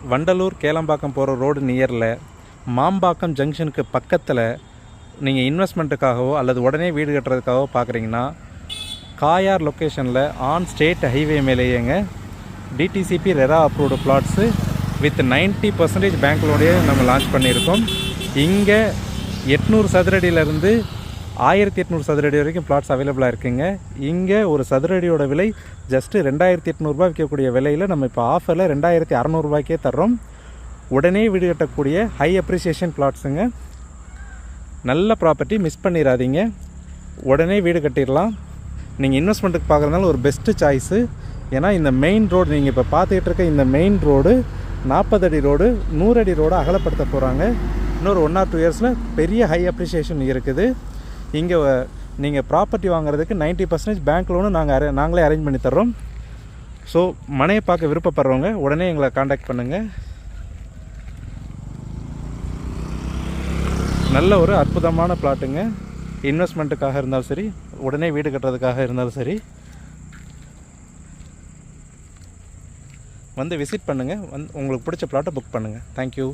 வண்டலூர் கேளம்பாக்கம் போகிற ரோடு நியரில் மாம்பாக்கம் ஜங்ஷனுக்கு பக்கத்தில் நீங்கள் இன்வெஸ்ட்மெண்ட்டுக்காகவோ அல்லது உடனே வீடு கட்டுறதுக்காகவோ பார்க்குறீங்கன்னா காயார் லொக்கேஷனில் ஆன் ஸ்டேட் ஹைவே மேலேயேங்க DTCP RERA approved plots with 90% bank லோனே நம்ம லான்ச் பண்ணியிருக்கோம். இங்கே 800 சதுரடியிலேருந்து 1800 சதுரடி வரைக்கும் பிளாட்ஸ் அவைலபிளாக இருக்குங்க. இங்கே ஒரு சதுரடியோட விலை ஜஸ்ட்டு 2800 விற்கக்கூடிய விலையில் நம்ம இப்போ ஆஃபரில் 2600 தர்றோம். உடனே வீடு கட்டக்கூடிய ஹை அப்ரிசியேஷன் பிளாட்ஸுங்க. நல்ல ப்ராப்பர்ட்டி, மிஸ் பண்ணிடாதீங்க. உடனே வீடு கட்டிடலாம். நீங்கள் இன்வெஸ்ட்மெண்ட்டுக்கு பார்க்குறதுனால ஒரு பெஸ்ட்டு சாய்ஸு. ஏன்னா இந்த மெயின் ரோடு, நீங்கள் இப்போ பார்த்துக்கிட்டு இருக்க இந்த மெயின் ரோடு 40 அடி ரோடு 100 அடி ரோடு அகலப்படுத்த போகிறாங்க. இன்னொரு 1 or 2 இயர்ஸில் பெரிய ஹை அப்ரிசியேஷன் இருக்குது. இங்கே நீங்கள் ப்ராப்பர்ட்டி வாங்குறதுக்கு 90% பேங்க் லோனு நாங்களே அரேஞ்ச் பண்ணி தர்றோம். ஸோ மனையை பார்க்க விருப்பப்படுறவங்க உடனே எங்களை காண்டாக்ட் பண்ணுங்கள். நல்ல ஒரு அற்புதமான பிளாட்டுங்க. இன்வெஸ்ட்மெண்ட்டுக்காக இருந்தாலும் சரி, உடனே வீடு கட்டுறதுக்காக இருந்தாலும் சரி, வந்து விசிட் பண்ணுங்கள். உங்களுக்கு பிடிச்ச பிளாட்டை புக் பண்ணுங்கள். தேங்க்யூ.